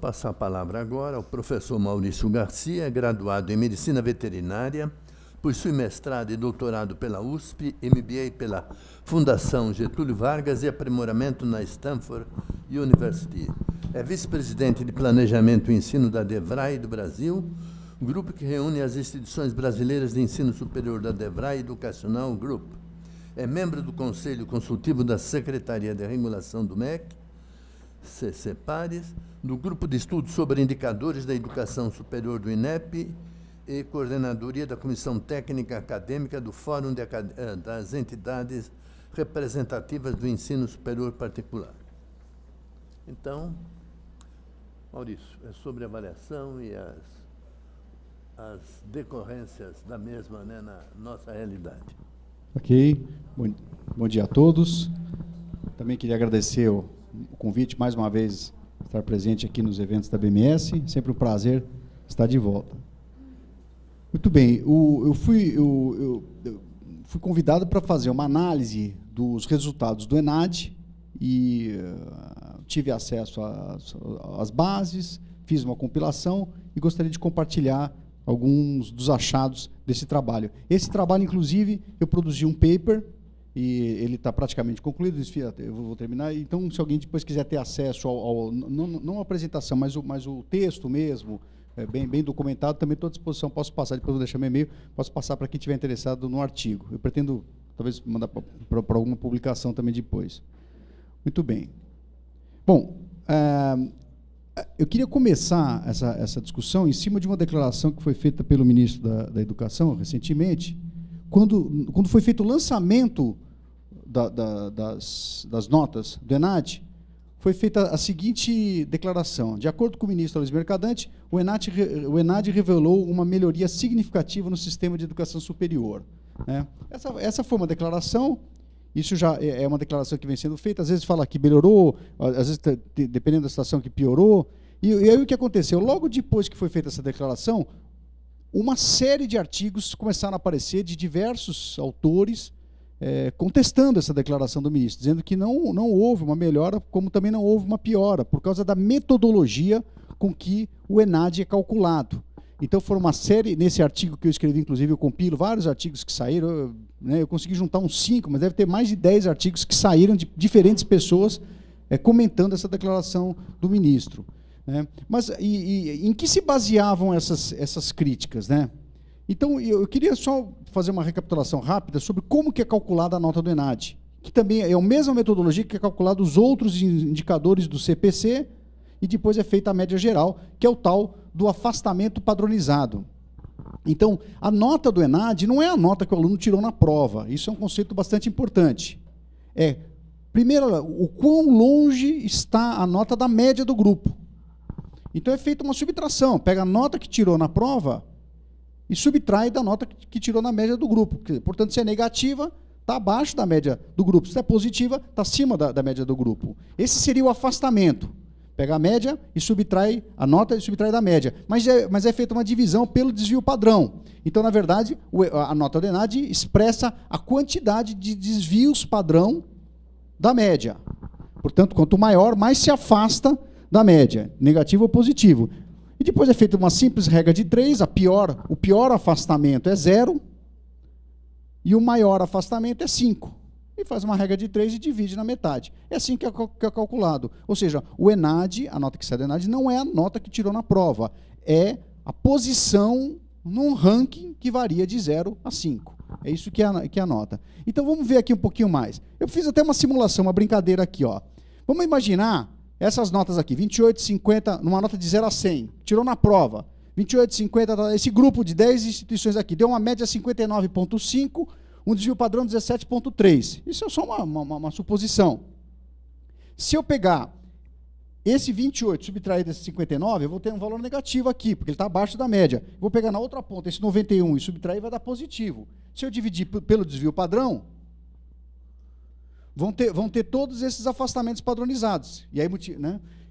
passar a palavra agora ao professor Maurício Garcia, graduado em Medicina Veterinária, possui mestrado e doutorado pela USP, MBA pela Fundação Getúlio Vargas e aprimoramento na Stanford University. É vice-presidente de Planejamento e Ensino da DEVRAE do Brasil, grupo que reúne as instituições brasileiras de ensino superior da DEVRAE Educacional Group. É membro do Conselho Consultivo da Secretaria de Regulação do MEC, CCPARES, do Grupo de Estudos sobre Indicadores da Educação Superior do INEP e coordenadoria da Comissão Técnica Acadêmica do Fórum das Entidades Representativas do Ensino Superior Particular. Então, Maurício, é sobre a avaliação e as decorrências da mesma, né, na nossa realidade. Ok. Bom dia a todos. Também queria agradecer o convite, mais uma vez, estar presente aqui nos eventos da BMS. Sempre um prazer estar de volta. Muito bem. Eu fui convidado para fazer uma análise dos resultados do ENAD e tive acesso às bases, fiz uma compilação e gostaria de compartilhar alguns dos achados desse trabalho. Esse trabalho, inclusive, eu produzi um paper e ele está praticamente concluído, eu vou terminar. Então, se alguém depois quiser ter acesso não a apresentação, mas o texto mesmo, bem documentado, também estou à disposição, posso passar, depois vou deixar meu e-mail, posso passar para quem estiver interessado no artigo. Eu pretendo, talvez, mandar para alguma publicação também depois. Muito bem. Bom, eu queria começar essa discussão em cima de uma declaração que foi feita pelo ministro da Educação, recentemente, quando foi feito o lançamento das notas do ENAD, foi feita a seguinte declaração. De acordo com o ministro Luiz Mercadante, o ENAD revelou uma melhoria significativa no sistema de educação superior. Essa foi uma declaração, isso já é uma declaração que vem sendo feita, às vezes fala que melhorou, às vezes, dependendo da situação, que piorou. E aí o que aconteceu? Logo depois que foi feita essa declaração, uma série de artigos começaram a aparecer de diversos autores contestando essa declaração do ministro, dizendo que não houve uma melhora, como também não houve uma piora, por causa da metodologia com que o ENAD é calculado. Então, foram uma série, nesse artigo que eu escrevi, inclusive, eu compilo vários artigos que saíram, eu consegui juntar uns 5, mas deve ter mais de 10 artigos que saíram de diferentes pessoas comentando essa declaração do ministro. Mas em que se baseavam essas críticas? Então, eu queria só fazer uma recapitulação rápida sobre como que é calculada a nota do ENAD, que também é a mesma metodologia que é calculada os outros indicadores do CPC, e depois é feita a média geral, que é o tal do afastamento padronizado. Então, a nota do ENAD não é a nota que o aluno tirou na prova. Isso é um conceito bastante importante. Primeiro, o quão longe está a nota da média do grupo. Então, é feita uma subtração. Pega a nota que tirou na prova e subtrai da nota que tirou na média do grupo. Portanto, se é negativa, está abaixo da média do grupo. Se é positiva, está acima da média do grupo. Esse seria o afastamento. Pega a média e subtrai a nota e subtrai da média. Mas é feita uma divisão pelo desvio padrão. Então, na verdade, a nota do ENAD expressa a quantidade de desvios padrão da média. Portanto, quanto maior, mais se afasta da média, negativo ou positivo. E depois é feita uma simples regra de 3, o pior afastamento é 0 e o maior afastamento é 5. E faz uma regra de 3 e divide na metade. É assim que é calculado. Ou seja, o ENAD, a nota que sai do ENAD, não é a nota que tirou na prova, é a posição num ranking que varia de 0 a 5. É isso que é a nota. Então, vamos ver aqui um pouquinho mais. Eu fiz até uma simulação, uma brincadeira aqui. Vamos imaginar essas notas aqui, 28, 50, numa nota de 0 a 100, tirou na prova. 28, 50, esse grupo de 10 instituições aqui, deu uma média 59,5, um desvio padrão 17,3. Isso é só uma suposição. Se eu pegar esse 28 subtrair desse 59, eu vou ter um valor negativo aqui, porque ele está abaixo da média. Vou pegar na outra ponta esse 91 e subtrair vai dar positivo. Se eu dividir pelo desvio padrão, vão ter todos esses afastamentos padronizados. E aí,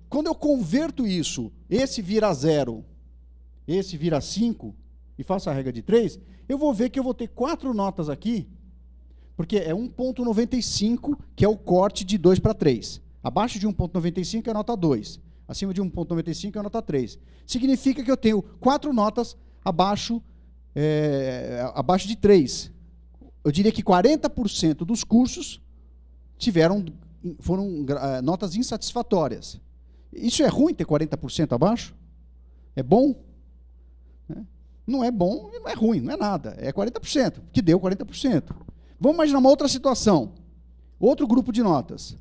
quando eu converto isso, esse vira 0, esse vira 5, e faço a regra de 3, eu vou ver que eu vou ter 4 notas aqui, porque é 1,95, que é o corte de 2 para 3. Abaixo de 1,95 é nota 2. Acima de 1,95 é nota 3. Significa que eu tenho 4 notas abaixo de 3. Eu diria que 40% dos cursos foram notas insatisfatórias. Isso é ruim ter 40% abaixo? É bom? Não é bom, não é ruim, não é nada. É 40%, que deu 40%. Vamos imaginar uma outra situação. Outro grupo de notas,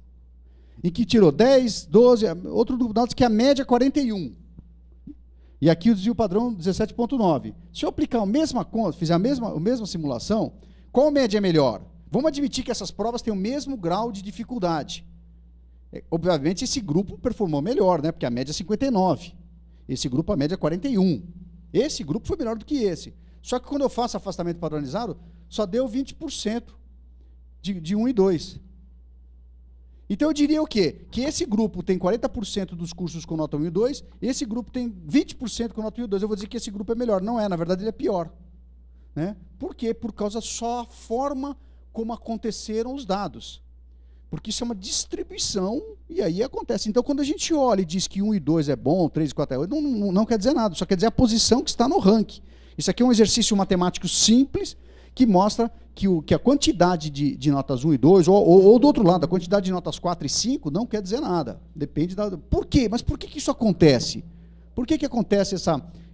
em que tirou 10, 12, outro grupo de notas que a média é 41. E aqui o desvio padrão 17,9. Se eu aplicar a mesma conta, fizer a mesma simulação, qual média é melhor? Vamos admitir que essas provas têm o mesmo grau de dificuldade. Obviamente, esse grupo performou melhor, né? Porque a média é 59. Esse grupo, a média é 41. Esse grupo foi melhor do que esse. Só que quando eu faço afastamento padronizado, só deu 20% de 1 e 2. Então, eu diria o quê? Que esse grupo tem 40% dos cursos com nota 1 e 2, esse grupo tem 20% com nota 1 e 2. Eu vou dizer que esse grupo é melhor. Não é, na verdade, ele é pior. Né? Por quê? Por causa só a forma como aconteceram os dados. Porque isso é uma distribuição, e aí acontece. Então, quando a gente olha e diz que 1 e 2 é bom, 3 e 4 é 8, não quer dizer nada, só quer dizer a posição que está no ranking. Isso aqui é um exercício matemático simples, que mostra que a quantidade de notas 1 e 2, ou do outro lado, a quantidade de notas 4 e 5, não quer dizer nada. Depende da... Por quê? Mas por que isso acontece? Por que acontece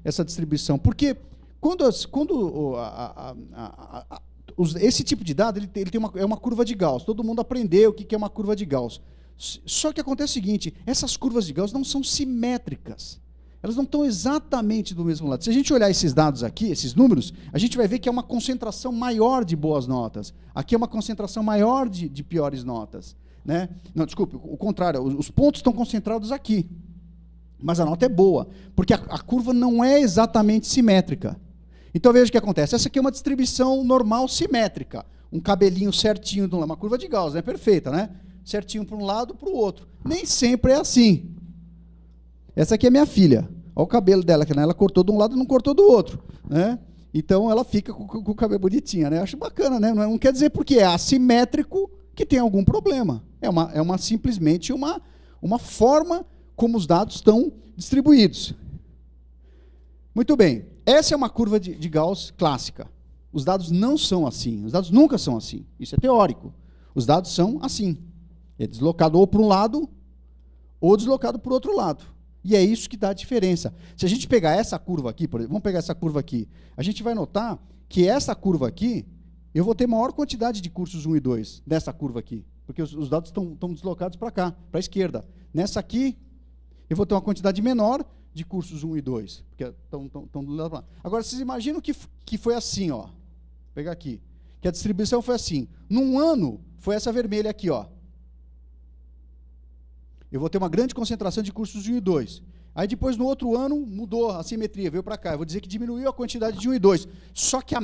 essa distribuição? Porque esse tipo de dado ele tem uma curva de Gauss. Todo mundo aprendeu o que é uma curva de Gauss. Só que acontece o seguinte, essas curvas de Gauss não são simétricas. Elas não estão exatamente do mesmo lado. Se a gente olhar esses dados aqui, esses números, a gente vai ver que é uma concentração maior de boas notas. Aqui é uma concentração maior de piores notas. Né? Não, desculpe, o contrário, os pontos estão concentrados aqui. Mas a nota é boa, porque a curva não é exatamente simétrica. Então, veja o que acontece. Essa aqui é uma distribuição normal simétrica. Um cabelinho certinho, uma curva de Gauss, né? Perfeita, né? Certinho para um lado, para o outro. Nem sempre é assim. Essa aqui é minha filha. Olha o cabelo dela, que ela cortou de um lado e não cortou do outro. Né? Então, ela fica com o cabelo bonitinho. Né? Acho bacana, né? Não quer dizer porque é assimétrico que tem algum problema. É simplesmente uma forma como os dados estão distribuídos. Muito bem. Essa é uma curva de Gauss clássica. Os dados não são assim. Os dados nunca são assim. Isso é teórico. Os dados são assim. É deslocado ou para um lado ou deslocado para o outro lado. E é isso que dá a diferença. Se a gente pegar essa curva aqui, por exemplo, vamos pegar essa curva aqui, a gente vai notar que essa curva aqui, eu vou ter maior quantidade de cursos 1 e 2 nessa curva aqui, porque os dados estão deslocados para cá, para a esquerda. Nessa aqui, eu vou ter uma quantidade menor de cursos 1 e 2, porque estão do lado para lá. Agora, vocês imaginam que foi assim, ó. Vou pegar aqui. Que a distribuição foi assim. Num ano, foi essa vermelha aqui, ó. Eu vou ter uma grande concentração de cursos 1 e 2. Aí depois, no outro ano, mudou a simetria, veio para cá. Eu vou dizer que diminuiu a quantidade de 1 e 2. Só que a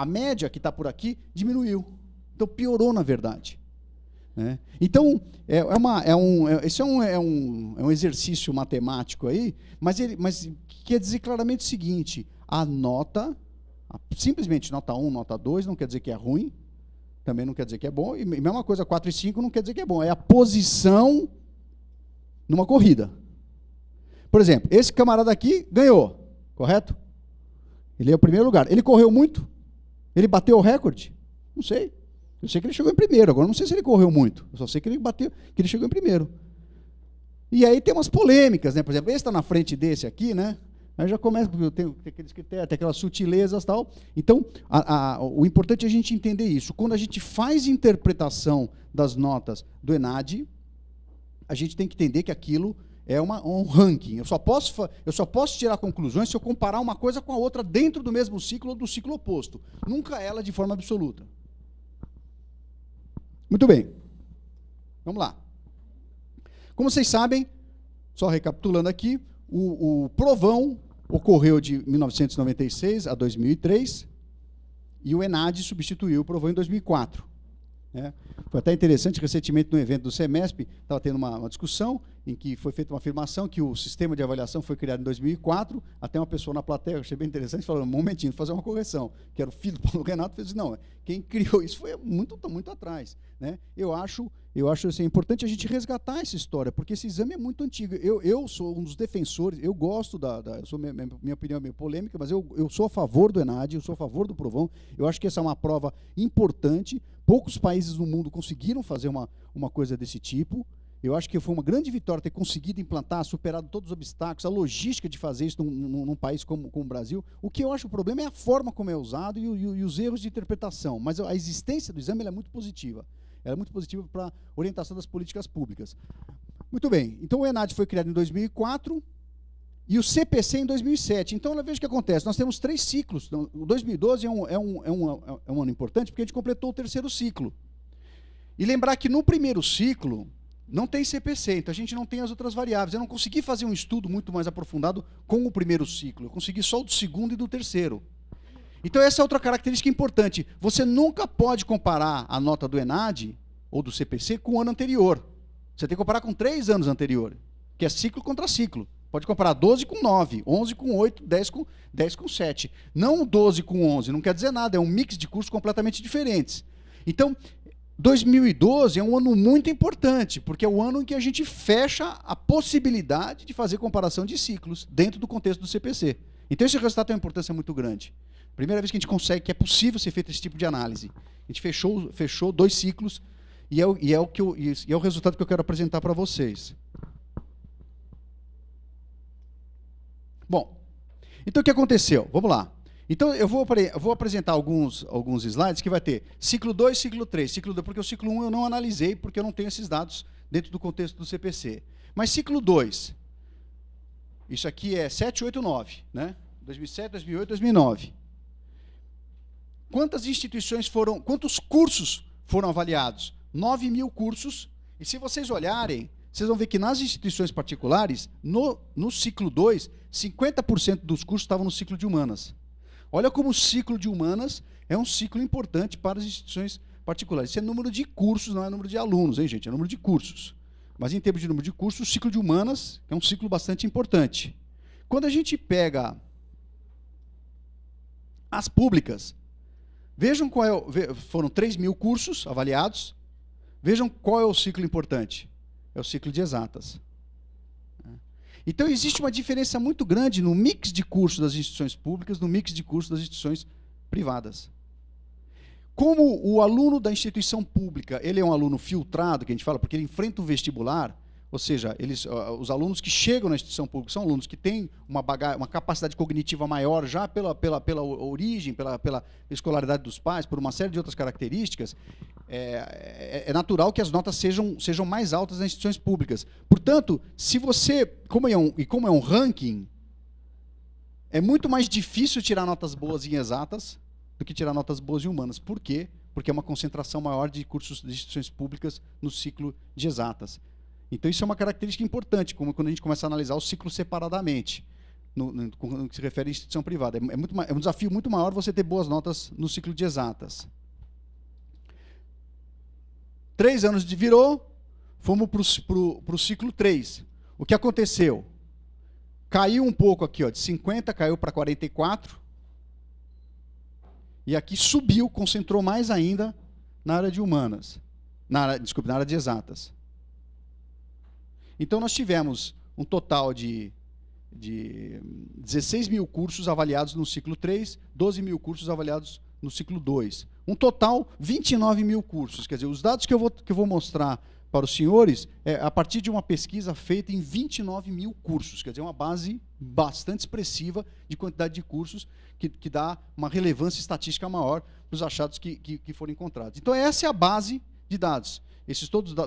média que está por aqui diminuiu. Então, piorou, na verdade. Né? Então, esse é um exercício matemático aí, mas quer dizer claramente o seguinte, a nota, simplesmente nota 1, nota 2, não quer dizer que é ruim, também não quer dizer que é bom, e mesma coisa, 4 e 5 não quer dizer que é bom, é a posição numa corrida. Por exemplo, esse camarada aqui ganhou, correto? Ele é o primeiro lugar. Ele correu muito? Ele bateu o recorde? Não sei. Eu sei que ele chegou em primeiro, agora não sei se ele correu muito. Eu só sei que ele chegou em primeiro. E aí tem umas polêmicas, né? Por exemplo, esse está na frente desse aqui, né? Aí já começa, porque tem aqueles critérios, tem aquelas sutilezas e tal. Então, o importante é a gente entender isso. Quando a gente faz interpretação das notas do ENAD, a gente tem que entender que aquilo é um ranking. Eu só posso tirar conclusões se eu comparar uma coisa com a outra dentro do mesmo ciclo ou do ciclo oposto. Nunca ela de forma absoluta. Muito bem. Vamos lá. Como vocês sabem, só recapitulando aqui, o provão ocorreu de 1996 a 2003 e o ENAD substituiu o provão em 2004. Né? Foi até interessante, recentemente no evento do Semesp, estava tendo uma discussão, em que foi feita uma afirmação que o sistema de avaliação foi criado em 2004, até uma pessoa na plateia, eu achei bem interessante, falou, um momentinho, fazer uma correção, que era o filho do Paulo Renato, fez não, quem criou isso foi muito atrás. Né? Eu acho assim, importante a gente resgatar essa história, porque esse exame é muito antigo. Eu sou um dos defensores, eu gosto minha opinião é meio polêmica, mas eu sou a favor do ENAD, eu sou a favor do Provão, eu acho que essa é uma prova importante, poucos países no mundo conseguiram fazer uma coisa desse tipo. Eu acho que foi uma grande vitória ter conseguido implantar, superado todos os obstáculos, a logística de fazer isso num país como o Brasil. O que eu acho o problema é a forma como é usado e os erros de interpretação. Mas a existência do exame é muito positiva. Ela é muito positiva para a orientação das políticas públicas. Muito bem. Então, o ENAD foi criado em 2004 e o CPC em 2007. Então, veja o que acontece. Nós temos 3 ciclos. O 2012 é um ano importante porque a gente completou o 3º ciclo. E lembrar que no primeiro ciclo não tem CPC, então a gente não tem as outras variáveis. Eu não consegui fazer um estudo muito mais aprofundado com o primeiro ciclo. Eu consegui só o do 2º e do 3º. Então essa é outra característica importante. Você nunca pode comparar a nota do ENAD ou do CPC com o ano anterior. Você tem que comparar com 3 anos anteriores, que é ciclo contra ciclo. Pode comparar 12 com 9, 11 com 8, 10 com 7. Não 12 com 11, não quer dizer nada, é um mix de cursos completamente diferentes. Então, 2012 é um ano muito importante, porque é o ano em que a gente fecha a possibilidade de fazer comparação de ciclos dentro do contexto do CPC. Então esse resultado tem uma importância muito grande. Primeira vez que a gente consegue, que é possível ser feito esse tipo de análise. A gente fechou 2 ciclos e é o resultado que eu quero apresentar para vocês. Bom, então o que aconteceu? Vamos lá. Então, eu vou apresentar alguns slides que vai ter ciclo 2, ciclo 3, ciclo 2, porque o ciclo 1 eu não analisei, porque eu não tenho esses dados dentro do contexto do CPC. Mas ciclo 2, isso aqui é 7, 8, 9, né? 2007, 2008, 2009. Quantos cursos foram avaliados? 9.000 cursos, e se vocês olharem, vocês vão ver que nas instituições particulares, no ciclo 2, 50% dos cursos estavam no ciclo de humanas. Olha como o ciclo de humanas é um ciclo importante para as instituições particulares. Isso é número de cursos, não é número de alunos, hein, gente? É número de cursos. Mas, em termos de número de cursos, o ciclo de humanas é um ciclo bastante importante. Quando a gente pega as públicas, vejam foram 3.000 cursos avaliados. Vejam qual é o ciclo importante. É o ciclo de exatas. Então, existe uma diferença muito grande no mix de cursos das instituições públicas, no mix de cursos das instituições privadas. Como o aluno da instituição pública, ele é um aluno filtrado, que a gente fala, porque ele enfrenta o vestibular, ou seja, os alunos que chegam na instituição pública são alunos que têm uma capacidade cognitiva maior já pela origem, pela escolaridade dos pais, por uma série de outras características. É natural que as notas sejam mais altas nas instituições públicas. Portanto, se você, como é um ranking, é muito mais difícil tirar notas boas em exatas do que tirar notas boas em humanas. Por quê? Porque é uma concentração maior de cursos de instituições públicas no ciclo de exatas. Então, isso é uma característica importante, como quando a gente começa a analisar o ciclo separadamente, no que se refere à instituição privada. É um desafio muito maior você ter boas notas no ciclo de exatas. 3 anos de virou, fomos para o ciclo 3. O que aconteceu? Caiu um pouco aqui, ó, de 50, caiu para 44. E aqui subiu, concentrou mais ainda na área de humanas. Na área de exatas. Então, nós tivemos um total de 16.000 cursos avaliados no ciclo 3, 12.000 cursos avaliados no ciclo 2. Um total, 29.000 cursos. Quer dizer, os dados que eu vou mostrar para os senhores é a partir de uma pesquisa feita em 29.000 cursos. Quer dizer, uma base bastante expressiva de quantidade de cursos que dá uma relevância estatística maior para os achados que foram encontrados. Então, essa é a base de dados.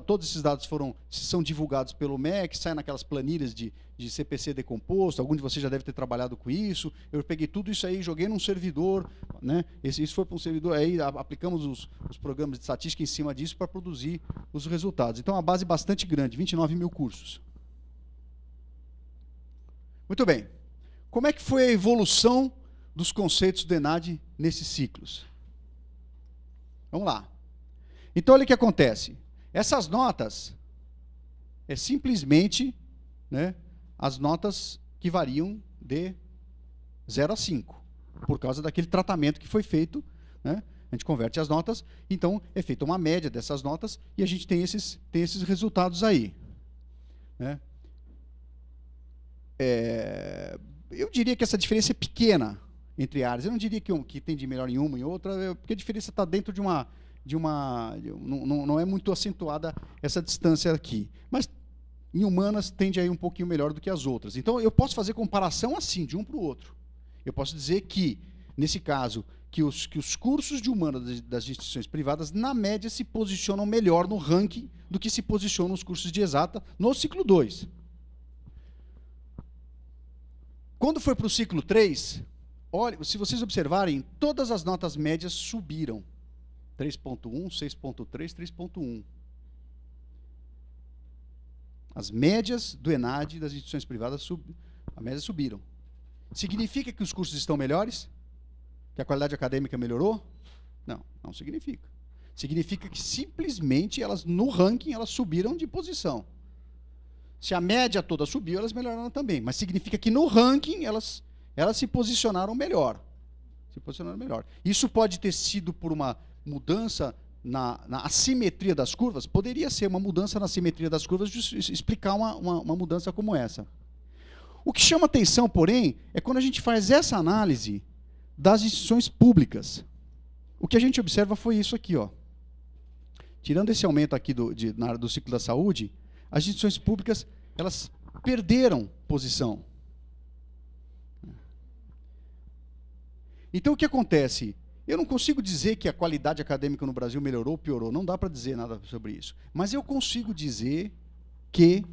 Todos esses dados são divulgados pelo MEC, saem naquelas planilhas de CPC decomposto, algum de vocês já deve ter trabalhado com isso. Eu peguei tudo isso aí, joguei num servidor, né? Isso foi para um servidor, aí aplicamos os programas de estatística em cima disso para produzir os resultados. Então, é uma base bastante grande, 29.000 cursos. Muito bem. Como é que foi a evolução dos conceitos do ENAD nesses ciclos? Vamos lá. Então, olha o que acontece. Essas notas, é simplesmente, né, as notas que variam de 0 a 5, por causa daquele tratamento que foi feito, né? A gente converte as notas, então é feita uma média dessas notas e a gente tem esses resultados aí, né? Eu diria que essa diferença é pequena entre áreas. Eu não diria que tem de melhor em uma e outra, porque a diferença está dentro de uma não é muito acentuada essa distância aqui. Mas em humanas tende a ir um pouquinho melhor do que as outras. Então eu posso fazer comparação assim, de um para o outro. Eu posso dizer que, nesse caso, que os cursos de humanas das instituições privadas, na média, se posicionam melhor no ranking do que se posicionam os cursos de exata no ciclo 2. Quando foi para o ciclo 3, olha, se vocês observarem, todas as notas médias subiram. 3.1, 6.3, 3.1. As médias do ENAD das instituições privadas a média subiram. Significa que os cursos estão melhores? Que a qualidade acadêmica melhorou? Não, não significa. Significa que simplesmente elas, no ranking, elas subiram de posição. Se a média toda subiu, elas melhoraram também. Mas significa que no ranking elas se posicionaram melhor. Isso pode ter sido por uma mudança na assimetria das curvas? Poderia ser uma mudança na assimetria das curvas de explicar uma mudança como essa. O que chama atenção, porém, é quando a gente faz essa análise das instituições públicas. O que a gente observa foi isso aqui, ó. Tirando esse aumento aqui na área do ciclo da saúde, as instituições públicas, elas perderam posição. Então, o que acontece? Eu não consigo dizer que a qualidade acadêmica no Brasil melhorou ou piorou, não dá para dizer nada sobre isso. Mas eu consigo dizer que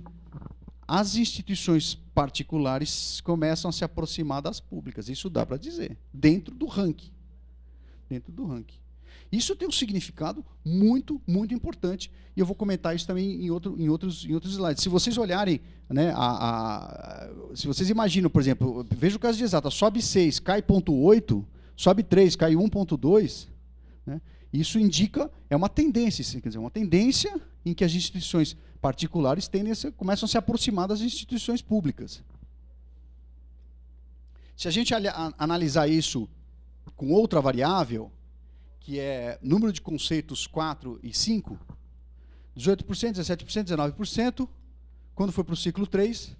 as instituições particulares começam a se aproximar das públicas. Isso dá para dizer, dentro do ranking. Dentro do ranking. Isso tem um significado muito, muito importante, e eu vou comentar isso também em outros slides. Se vocês olharem, né, se vocês imaginam, por exemplo, veja o caso de exata, sobe 6, cai 0,8, sobe 3, cai 1,2, né, isso indica, é uma tendência, quer dizer, uma tendência em que as instituições particulares começam a se aproximar das instituições públicas. Se a gente analisar isso com outra variável, que é número de conceitos 4 e 5, 18%, 17%, 19%, quando foi para o ciclo 3,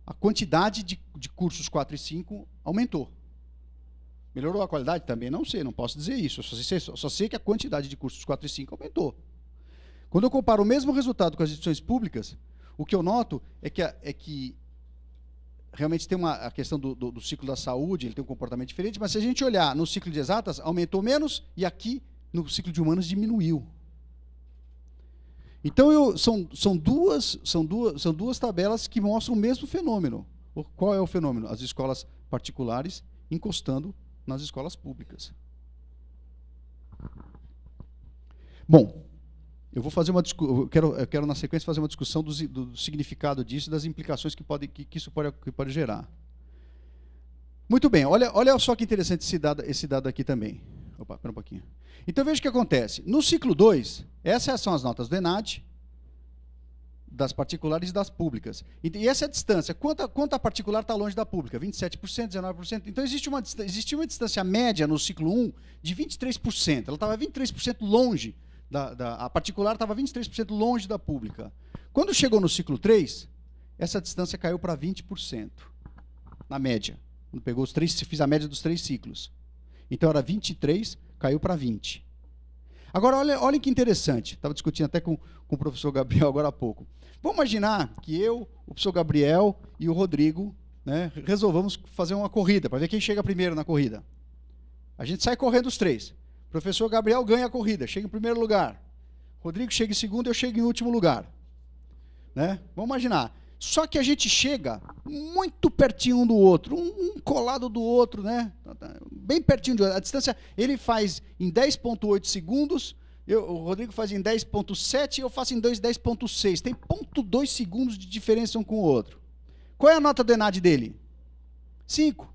a quantidade de cursos 4 e 5 aumentou. Melhorou a qualidade? Também não sei, não posso dizer isso. Eu só sei que a quantidade de cursos 4 e 5 aumentou. Quando eu comparo o mesmo resultado com as instituições públicas, o que eu noto é que realmente tem a questão do ciclo da saúde, ele tem um comportamento diferente, mas se a gente olhar no ciclo de exatas, aumentou menos, e aqui, no ciclo de humanas, diminuiu. Então, são duas tabelas que mostram o mesmo fenômeno. Qual é o fenômeno? As escolas particulares encostando nas escolas públicas. Bom, eu vou fazer eu quero na sequência fazer uma discussão do significado disso e das implicações que isso pode gerar. Muito bem, olha só que interessante esse dado aqui também. Opa, espera um pouquinho. Então veja o que acontece. No ciclo 2, essas são as notas do ENAD, das particulares e das públicas. E essa é a distância. Quanto a particular está longe da pública? 27%, 19%. Então existia uma distância média no ciclo 1 de 23%. Ela estava 23% longe. A particular estava 23% longe da pública. Quando chegou no ciclo 3, essa distância caiu para 20%, na média. Quando pegou fiz a média dos 3 ciclos. Então era 23, caiu para 20. Agora, olhem que interessante. Estava discutindo até com o professor Gabriel agora há pouco. Vamos imaginar que eu, o professor Gabriel e o Rodrigo, né, resolvamos fazer uma corrida, para ver quem chega primeiro na corrida. A gente sai correndo os 3. O professor Gabriel ganha a corrida, chega em primeiro lugar. Rodrigo chega em segundo e eu chego em último lugar. Né? Vamos imaginar. Só que a gente chega muito pertinho um do outro, um colado do outro, né? Bem pertinho do outro. A distância ele faz em 10,8 segundos, o Rodrigo faz em 10,7 e eu faço em 10,6. Tem 0,2 segundos de diferença um com o outro. Qual é a nota do ENAD dele? 5.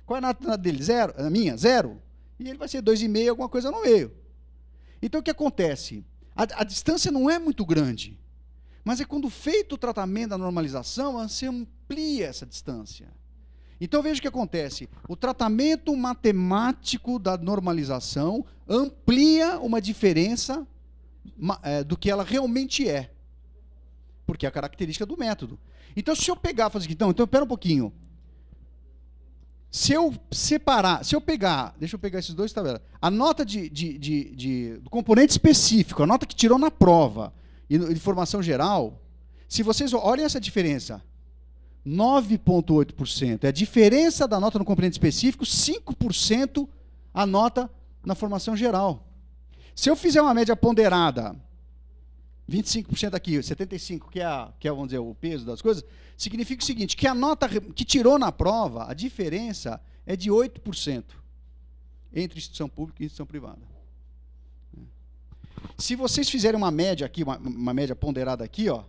Qual é a nota dele? 0. A minha? 0. E ele vai ser 2,5, alguma coisa no meio. Então, o que acontece? A distância não é muito grande, Mas é quando feito o tratamento da normalização, você amplia essa distância. Então veja o que acontece. O tratamento matemático da normalização amplia uma diferença do que ela realmente é. Porque é a característica do método. Então, se eu pegar e fazer aqui, então, espera um pouquinho. Se eu pegar, deixa eu pegar esses dois tabelas, a nota do componente específico, a nota que tirou na prova, e de formação geral, se vocês olhem essa diferença, 9,8%. É a diferença da nota no componente específico, 5% a nota na formação geral. Se eu fizer uma média ponderada, 25% aqui, 75%, que é, vamos dizer, o peso das coisas, significa o seguinte, que a nota que tirou na prova, a diferença é de 8% entre instituição pública e instituição privada. Se vocês fizerem uma média aqui, uma média ponderada aqui, ó,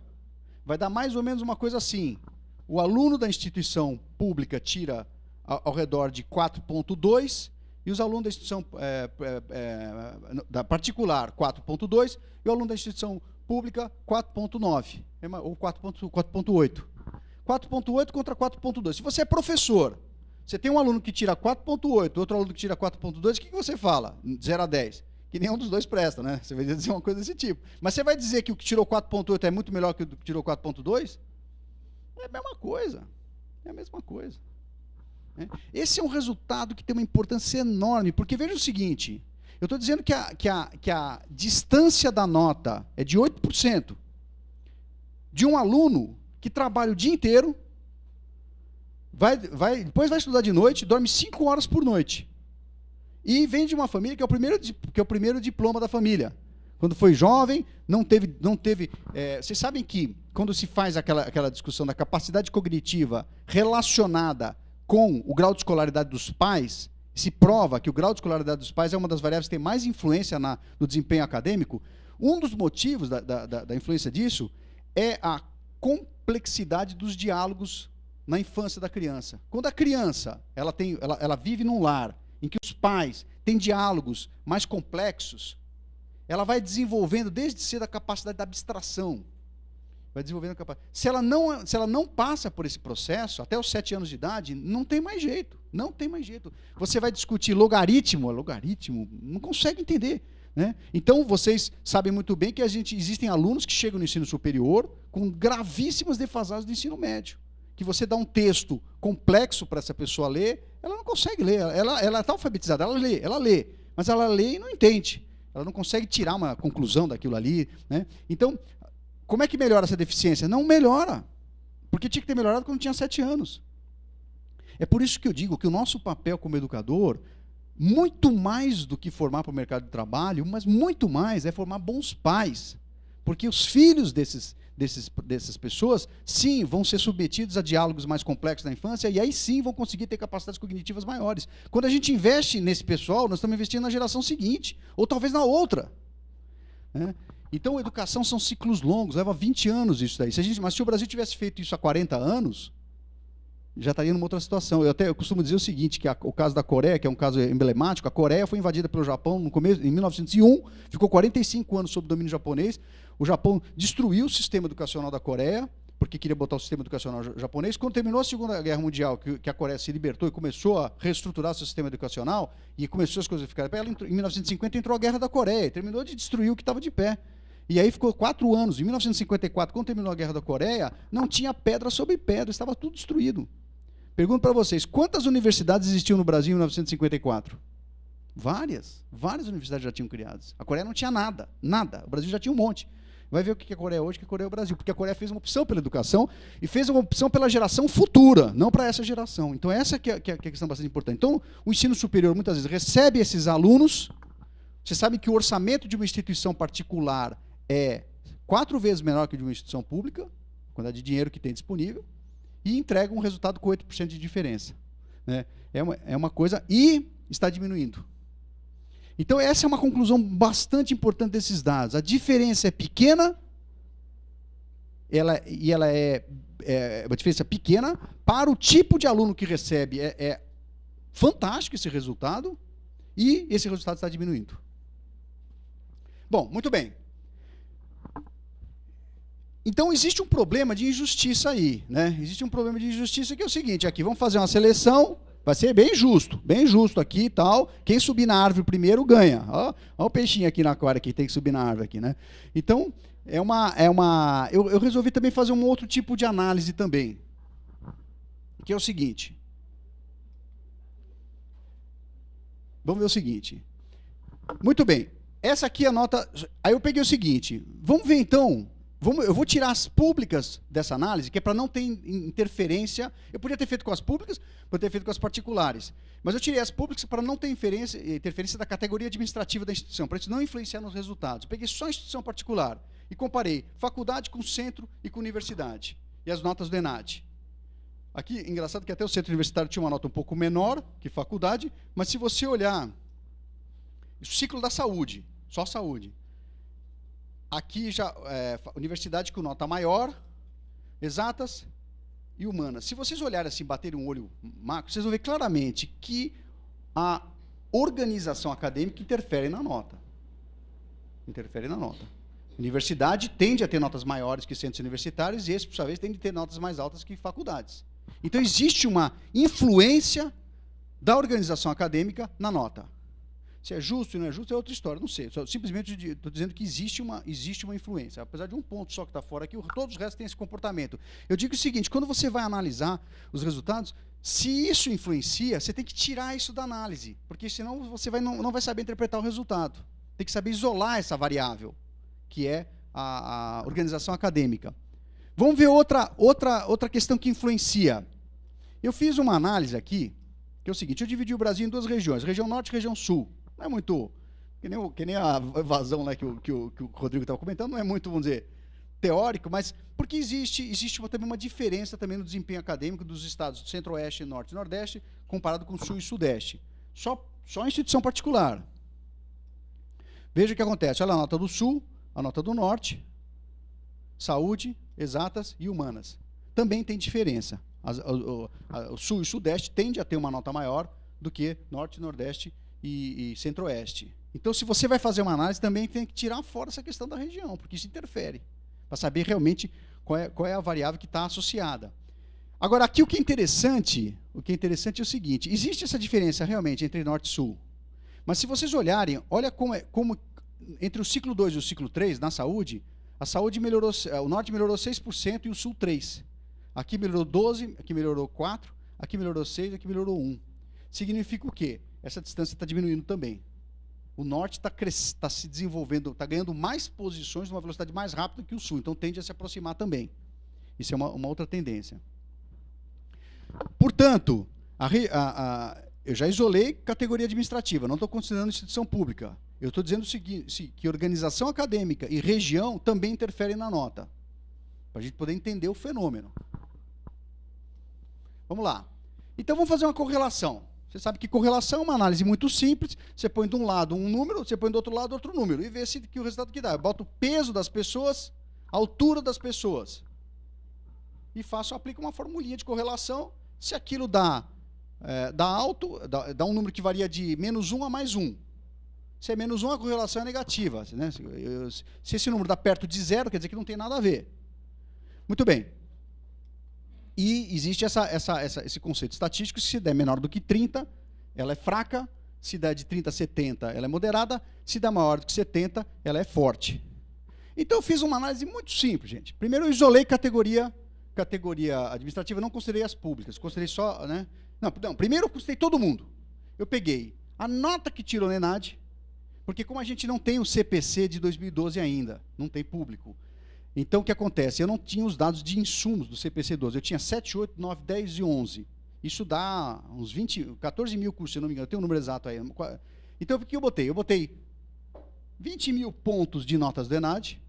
vai dar mais ou menos uma coisa assim. O aluno da instituição pública tira ao redor de 4,2 e os alunos da instituição da particular 4,2 e o aluno da instituição pública 4,9 ou 4,8. 4,8 contra 4,2. Se você é professor, você tem um aluno que tira 4,8, outro aluno que tira 4,2, o que você fala? 0 a 10. Que nenhum dos dois presta, né? Você vai dizer uma coisa desse tipo. Mas você vai dizer que o que tirou 4,8 é muito melhor que o que tirou 4,2? É a mesma coisa. É a mesma coisa. Esse é um resultado que tem uma importância enorme, porque veja o seguinte, eu estou dizendo que a distância da nota é de 8% de um aluno que trabalha o dia inteiro, depois vai estudar de noite, dorme 5 horas por noite. E vem de uma família que é o primeiro diploma da família. Quando foi jovem, não teve. Vocês sabem que, quando se faz aquela discussão da capacidade cognitiva relacionada com o grau de escolaridade dos pais, se prova que o grau de escolaridade dos pais é uma das variáveis que tem mais influência no desempenho acadêmico. Um dos motivos da influência disso é a complexidade dos diálogos na infância da criança. Quando a criança ela vive num lar em que os pais têm diálogos mais complexos, ela vai desenvolvendo desde cedo a capacidade da abstração. Vai desenvolvendo a capacidade. Se ela não passa por esse processo, até os 7 anos de idade, não tem mais jeito. Não tem mais jeito. Você vai discutir logaritmo, não consegue entender. Né? Então, vocês sabem muito bem que existem alunos que chegam no ensino superior com gravíssimas defasagens do ensino médio. Que você dá um texto complexo para essa pessoa ler, ela não consegue ler. Ela está alfabetizada, ela lê, mas ela lê e não entende. Ela não consegue tirar uma conclusão daquilo ali. Né? Então, como é que melhora essa deficiência? Não melhora, porque tinha que ter melhorado quando tinha 7 anos. É por isso que eu digo que o nosso papel como educador, muito mais do que formar para o mercado de trabalho, mas muito mais é formar bons pais. Porque os filhos dessas pessoas, sim, vão ser submetidos a diálogos mais complexos na infância e aí sim vão conseguir ter capacidades cognitivas maiores. Quando a gente investe nesse pessoal, nós estamos investindo na geração seguinte, ou talvez na outra. Né? Então, a educação são ciclos longos, leva 20 anos isso daí. Mas se o Brasil tivesse feito isso há 40 anos, já estaria numa outra situação. Eu costumo dizer o seguinte, que o caso da Coreia, que é um caso emblemático, a Coreia foi invadida pelo Japão em 1901, ficou 45 anos sob domínio japonês. O Japão destruiu o sistema educacional da Coreia, porque queria botar o sistema educacional japonês. Quando terminou a Segunda Guerra Mundial, que a Coreia se libertou e começou a reestruturar seu sistema educacional, e começou as coisas a ficar de pé, em 1950 entrou a Guerra da Coreia, e terminou de destruir o que estava de pé. E aí ficou 4 anos. Em 1954, quando terminou a Guerra da Coreia, não tinha pedra sobre pedra, estava tudo destruído. Pergunto para vocês, quantas universidades existiam no Brasil em 1954? Várias universidades já tinham criadas. A Coreia não tinha nada. O Brasil já tinha um monte. Vai ver o que é a Coreia hoje, o que a Coreia é o Brasil. Porque a Coreia fez uma opção pela educação e fez uma opção pela geração futura, não para essa geração. Então, essa que é a questão bastante importante. Então, o ensino superior, muitas vezes, recebe esses alunos. Você sabe que o orçamento de uma instituição particular é 4 vezes menor que o de uma instituição pública, a quantidade de dinheiro que tem disponível, e entrega um resultado com 8% de diferença. Né? É uma coisa... E está diminuindo. Então, essa é uma conclusão bastante importante desses dados. A diferença é pequena, ela é uma diferença pequena para o tipo de aluno que recebe. É fantástico esse resultado, e esse resultado está diminuindo. Bom, muito bem. Então, existe um problema de injustiça aí, né? Existe um problema de injustiça que é o seguinte, aqui, vamos fazer uma seleção, vai ser bem justo aqui e tal, quem subir na árvore primeiro ganha. Ó o peixinho aqui na aquário que tem que subir na árvore aqui, né? Então, eu resolvi também fazer um outro tipo de análise também, que é o seguinte. Vamos ver o seguinte. Muito bem, essa aqui é a nota... Aí eu peguei o seguinte, vamos ver então... Eu vou tirar as públicas dessa análise, que é para não ter interferência. Eu podia ter feito com as públicas, podia ter feito com as particulares. Mas eu tirei as públicas para não ter interferência da categoria administrativa da instituição, para isso não influenciar nos resultados. Peguei só a instituição particular e comparei faculdade com centro e com universidade. E as notas do ENAD. Aqui, engraçado que até o centro universitário tinha uma nota um pouco menor que faculdade, mas se você olhar o ciclo da saúde, só saúde, aqui já universidade com nota maior, exatas e humanas. Se vocês olharem assim, baterem um olho macro, vocês vão ver claramente que a organização acadêmica interfere na nota. Interfere na nota. Universidade tende a ter notas maiores que centros universitários e esse, por sua vez, tende a ter notas mais altas que faculdades. Então, existe uma influência da organização acadêmica na nota. Se é justo ou não é justo é outra história, não sei. Simplesmente estou dizendo que existe uma influência. Apesar de um ponto só que está fora aqui, todos os restos têm esse comportamento. Eu digo o seguinte, quando você vai analisar os resultados, se isso influencia, você tem que tirar isso da análise, porque senão você não vai saber interpretar o resultado. Tem que saber isolar essa variável, que é a organização acadêmica. Vamos ver outra questão que influencia. Eu fiz uma análise aqui, que é o seguinte, eu dividi o Brasil em duas regiões, região norte e região sul. Não é muito, que nem a evasão né, que o Rodrigo estava comentando, não é muito, vamos dizer, teórico, mas porque existe também uma diferença também no desempenho acadêmico dos estados do centro-oeste, norte e nordeste, comparado com o sul e sudeste. Só a instituição particular. Veja o que acontece, olha a nota do sul, a nota do norte, saúde, exatas e humanas. Também tem diferença. O sul e o sudeste tendem a ter uma nota maior do que norte, nordeste e centro-oeste. Então, se você vai fazer uma análise, também tem que tirar fora essa questão da região, porque isso interfere, para saber realmente qual é a variável que está associada. Agora, aqui o que é interessante é o seguinte, existe essa diferença realmente entre norte e sul, mas se vocês olharem, olha como entre o ciclo 2 e o ciclo 3, na saúde, a saúde melhorou, o norte melhorou 6% e o sul 3%. Aqui melhorou 12%, aqui melhorou 4%, aqui melhorou 6%, aqui melhorou 1%. Significa o quê? Essa distância está diminuindo também. O norte está se desenvolvendo, está ganhando mais posições numa velocidade mais rápida que o sul, então tende a se aproximar também. Isso é uma outra tendência. Portanto, eu já isolei categoria administrativa, não estou considerando instituição pública. Eu estou dizendo o seguinte, que organização acadêmica e região também interferem na nota, para a gente poder entender o fenômeno. Vamos lá. Então, vamos fazer uma correlação. Você sabe que correlação é uma análise muito simples. Você põe de um lado um número, você põe do outro lado outro número. E vê que o resultado que dá. Eu boto o peso das pessoas, a altura das pessoas. E aplico uma formulinha de correlação. Se aquilo dá um número que varia de -1 a +1. Se é -1, a correlação é negativa. Né? Se esse número dá perto de 0, quer dizer que não tem nada a ver. Muito bem. E existe esse conceito estatístico, se der menor do que 30, ela é fraca, se der de 30 a 70, ela é moderada, se der maior do que 70, ela é forte. Então, eu fiz uma análise muito simples, gente. Primeiro, eu isolei categoria administrativa, não considerei as públicas, considerei só... Né? Não, primeiro eu considerei todo mundo. Eu peguei a nota que tirou no ENAD, porque como a gente não tem o CPC de 2012 ainda, não tem público, então, o que acontece? Eu não tinha os dados de insumos do CPC 12. Eu tinha 7, 8, 9, 10 e 11. Isso dá uns 14 mil cursos, se não me engano. Eu tenho o número exato aí. Então, o que eu botei? Eu botei 20 mil pontos de notas do ENAD,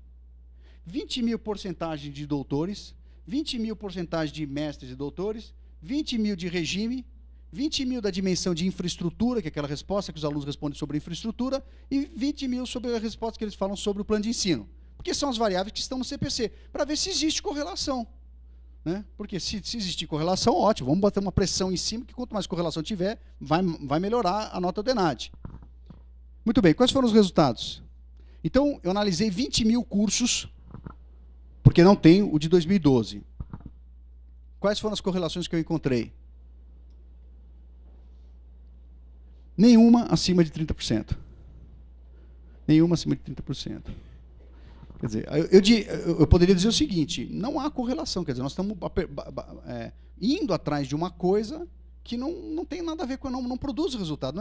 20 mil porcentagem de doutores, 20 mil porcentagem de mestres e doutores, 20 mil de regime, 20 mil da dimensão de infraestrutura, que é aquela resposta que os alunos respondem sobre infraestrutura, e 20 mil sobre a resposta que eles falam sobre o plano de ensino. Porque são as variáveis que estão no CPC, para ver se existe correlação. Né? Porque se existir correlação, ótimo, vamos botar uma pressão em cima, que quanto mais correlação tiver, vai melhorar a nota do ENAD. Muito bem, quais foram os resultados? Então, eu analisei 20 mil cursos porque não tem o de 2012. Quais foram as correlações que eu encontrei? Nenhuma acima de 30%. Nenhuma acima de 30%. Quer dizer, eu poderia dizer o seguinte, não há correlação, quer dizer, nós estamos indo atrás de uma coisa que não tem nada a ver com, não produz resultado.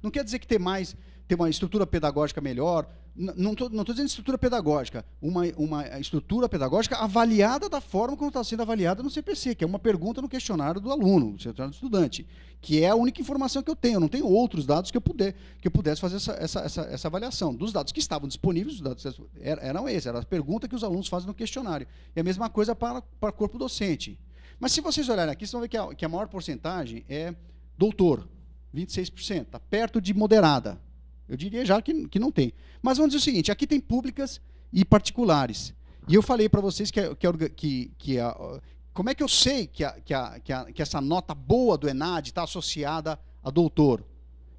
Não quer dizer que ter uma estrutura pedagógica melhor, não estou dizendo estrutura pedagógica, uma estrutura pedagógica avaliada da forma como está sendo avaliada no CPC, que é uma pergunta no questionário do aluno, no questionário do estudante, que é a única informação que eu tenho. Eu não tenho outros dados que eu pudesse fazer essa avaliação. Dos dados que estavam disponíveis, os dados eram esses, era a pergunta que os alunos fazem no questionário. E a mesma coisa para corpo docente. Mas se vocês olharem aqui, vocês vão ver que a maior porcentagem é doutor, 26%, está perto de moderada. Eu diria já que não tem. Mas vamos dizer o seguinte, aqui tem públicas e particulares. E eu falei para vocês como é que eu sei que essa nota boa do ENAD está associada a doutor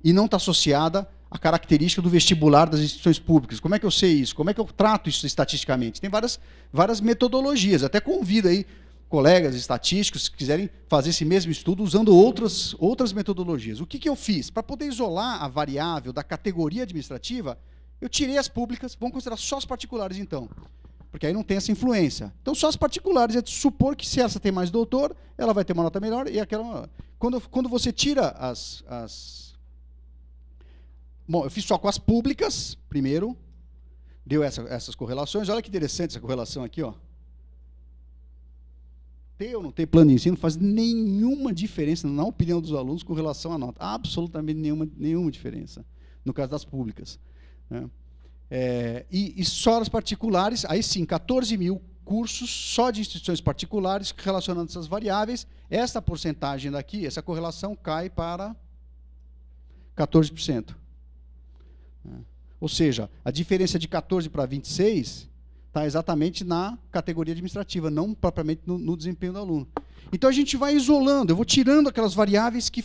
e não está associada à característica do vestibular das instituições públicas? Como é que eu sei isso? Como é que eu trato isso estatisticamente? Tem várias metodologias. Até convido aí colegas estatísticos que quiserem fazer esse mesmo estudo usando outras metodologias. O que eu fiz? Para poder isolar a variável da categoria administrativa, eu tirei as públicas, vamos considerar só as particulares, então. Porque aí não tem essa influência. Então, só as particulares, é de supor que se essa tem mais doutor, ela vai ter uma nota melhor, e aquela... Quando você tira Bom, eu fiz só com as públicas, primeiro, deu essas correlações. Olha que interessante essa correlação aqui, ó. Ter ou não ter plano de ensino faz nenhuma diferença, na opinião dos alunos, com relação à nota. Absolutamente nenhuma diferença, no caso das públicas. Né? E só as particulares, aí sim, 14 mil cursos só de instituições particulares relacionando essas variáveis. Essa porcentagem daqui, essa correlação cai para 14%. Ou seja, a diferença de 14 para 26 está exatamente na categoria administrativa, não propriamente no desempenho do aluno. Então, a gente vai isolando, eu vou tirando aquelas variáveis que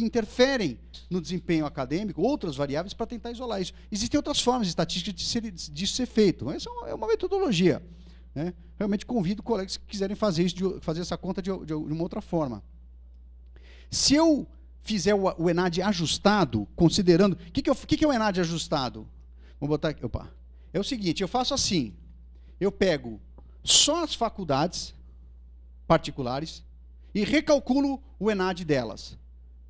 interferem no desempenho acadêmico, outras variáveis, para tentar isolar isso. Existem outras formas estatísticas disso ser feito. Essa é uma metodologia. Né? Realmente convido colegas que quiserem fazer essa conta de uma outra forma. Se eu fizer o ENAD ajustado, considerando... O que é o ENAD ajustado? Vamos botar aqui. Opa. É o seguinte, eu faço assim. Eu pego só as faculdades particulares e recalculo o ENAD delas.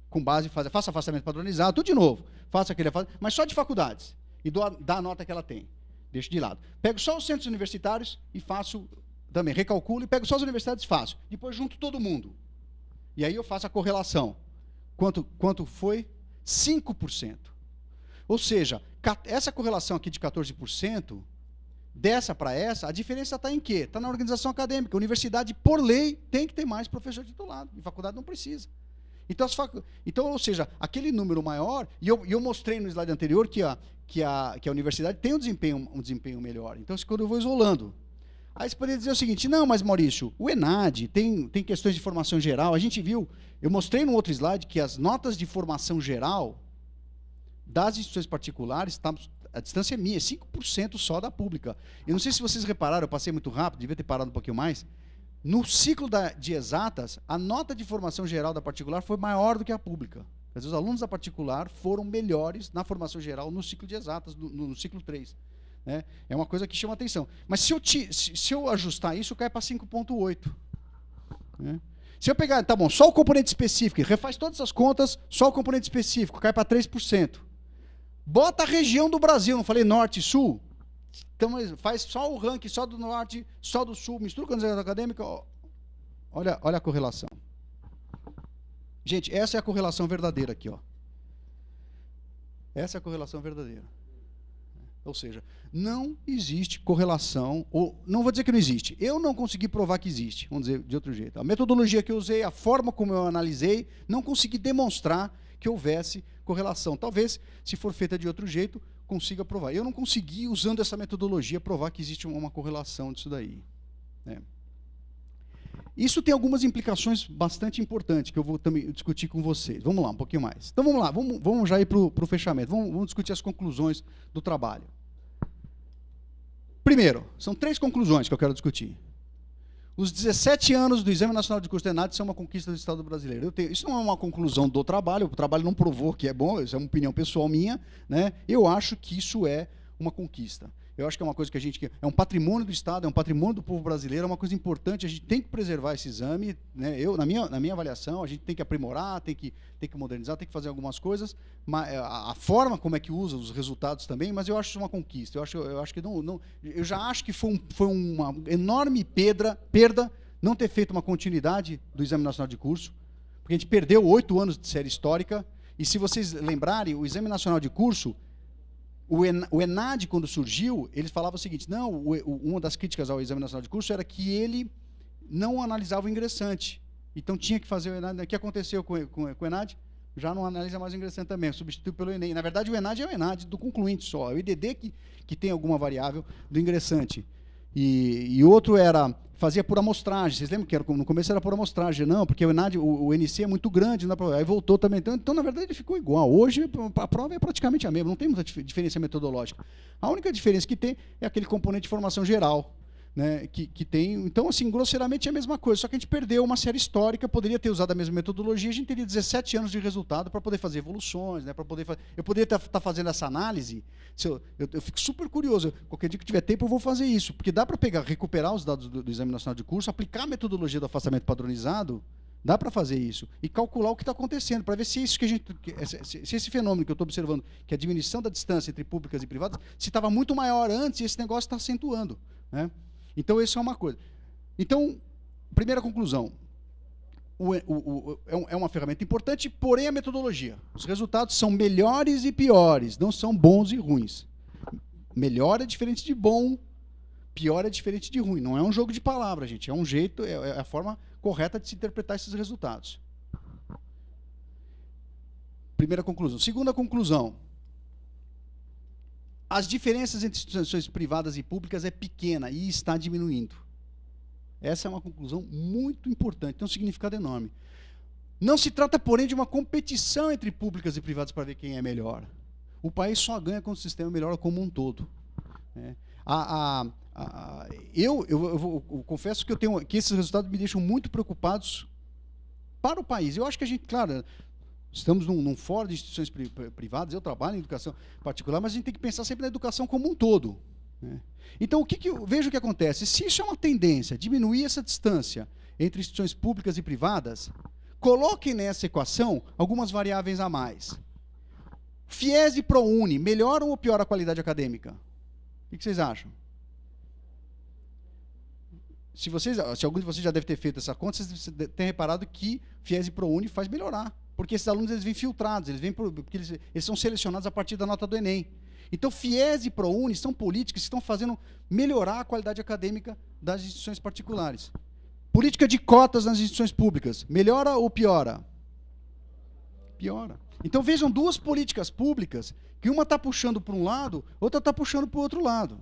Com base, faço afastamento padronizado, tudo de novo. Faço aquele afastamento, mas só de faculdades. E dou a nota que ela tem. Deixo de lado. Pego só os centros universitários e faço também, recalculo, e pego só as universidades e faço. Depois junto todo mundo. E aí eu faço a correlação. Quanto foi? 5%. Ou seja, essa correlação aqui de 14%, dessa para essa, a diferença está em quê? Está na organização acadêmica. A universidade, por lei, tem que ter mais professor titulado. E faculdade não precisa. Então, ou seja, aquele número maior, e eu mostrei no slide anterior que a universidade tem um desempenho melhor. Então, quando eu vou isolando. Aí você poderia dizer o seguinte, não, mas Maurício, o ENAD tem questões de formação geral. A gente viu, eu mostrei no outro slide que as notas de formação geral das instituições particulares, a distância é minha, é 5% só da pública. Eu não sei se vocês repararam, eu passei muito rápido, devia ter parado um pouquinho mais. No ciclo de exatas, a nota de formação geral da particular foi maior do que a pública. Quer dizer, os alunos da particular foram melhores na formação geral no ciclo de exatas, no ciclo 3. Né? É uma coisa que chama atenção. Mas se eu ajustar isso, cai para 5,8. Né? Se eu pegar, tá bom, só o componente específico, refaz todas as contas, só o componente específico, cai para 3%. Bota a região do Brasil, não falei norte e sul? Então, faz só o ranking, só do norte, só do sul, mistura com a universidade acadêmica, olha a correlação. Gente, essa é a correlação verdadeira aqui. Ó. Essa é a correlação verdadeira. Ou seja, não existe correlação, ou não vou dizer que não existe, eu não consegui provar que existe, vamos dizer de outro jeito. A metodologia que eu usei, a forma como eu analisei, não consegui demonstrar que houvesse correlação. Talvez, se for feita de outro jeito, consiga provar. Eu não consegui, usando essa metodologia, provar que existe uma correlação disso daí. Né? Isso tem algumas implicações bastante importantes, que eu vou também discutir com vocês. Vamos lá, um pouquinho mais. Então, vamos lá, vamos já ir para o fechamento. Vamos discutir as conclusões do trabalho. Primeiro, são 3 conclusões que eu quero discutir. Os 17 anos do Exame Nacional de Curso do ENAD são uma conquista do Estado brasileiro. Isso não é uma conclusão do trabalho, o trabalho não provou que é bom, isso é uma opinião pessoal minha, né? Eu acho que isso é uma conquista. Eu acho que é uma coisa que a gente... É um patrimônio do Estado, é um patrimônio do povo brasileiro, é uma coisa importante, a gente tem que preservar esse exame, né? Na minha avaliação, a gente tem que aprimorar, tem que modernizar, tem que fazer algumas coisas, mas a forma como é que usa os resultados também, mas eu acho isso uma conquista. Eu acho que eu já acho que foi uma enorme perda não ter feito uma continuidade do Exame Nacional de Curso, porque a gente perdeu 8 anos de série histórica, e se vocês lembrarem, o Exame Nacional de Curso, o ENAD, quando surgiu, ele falava o seguinte, não, uma das críticas ao Exame Nacional de Curso era que ele não analisava o ingressante. Então tinha que fazer o ENAD. O que aconteceu com o ENAD? Já não analisa mais o ingressante também, substitui pelo ENEM. Na verdade, o ENAD é o ENAD do concluinte só, é o IDD que tem alguma variável do ingressante. E outro fazia por amostragem. Vocês lembram que no começo era por amostragem? Não, porque o ENAD, o NC é muito grande, não dá pra, aí voltou também. Então, na verdade, ele ficou igual. Hoje, a prova é praticamente a mesma, não tem muita diferença metodológica. A única diferença que tem é aquele componente de formação geral, né, que tem. Então, assim, grosseiramente é a mesma coisa, só que a gente perdeu uma série histórica, poderia ter usado a mesma metodologia, a gente teria 17 anos de resultado para poder fazer evoluções, né, eu poderia estar fazendo essa análise. Eu fico super curioso, qualquer dia que tiver tempo eu vou fazer isso, porque dá para recuperar os dados do Exame Nacional de Curso, aplicar a metodologia do afastamento padronizado, dá para fazer isso, e calcular o que está acontecendo, para ver se isso se esse fenômeno que eu estou observando, que é a diminuição da distância entre públicas e privadas, se estava muito maior antes e esse negócio está acentuando, né? Então, isso é uma coisa. Então, primeira conclusão, é uma ferramenta importante, porém a metodologia. Os resultados são melhores e piores, não são bons e ruins. Melhor é diferente de bom, pior é diferente de ruim. Não é um jogo de palavras, gente. É um jeito, é a forma correta de se interpretar esses resultados. Primeira conclusão. Segunda conclusão. As diferenças entre instituições privadas e públicas é pequena e está diminuindo. Essa é uma conclusão muito importante, tem um significado enorme. Não se trata, porém, de uma competição entre públicas e privadas para ver quem é melhor. O país só ganha quando o sistema melhora como um todo. Eu confesso que esses resultados me deixam muito preocupados para o país. Eu acho que a gente, claro... Estamos num fórum de instituições privadas, eu trabalho em educação particular, mas a gente tem que pensar sempre na educação como um todo, né? Então, veja o que acontece. Se isso é uma tendência, diminuir essa distância entre instituições públicas e privadas, coloquem nessa equação algumas variáveis a mais. FIES e ProUni, melhoram ou pioram a qualidade acadêmica? O que vocês acham? Se algum de vocês já deve ter feito essa conta, vocês têm reparado que FIES e ProUni faz melhorar. Porque esses alunos eles vêm filtrados, porque eles são selecionados a partir da nota do Enem. Então, FIES e ProUni são políticas que estão fazendo melhorar a qualidade acadêmica das instituições particulares. Política de cotas nas instituições públicas, melhora ou piora? Piora. Então, vejam duas políticas públicas, que uma está puxando para um lado, outra está puxando para o outro lado.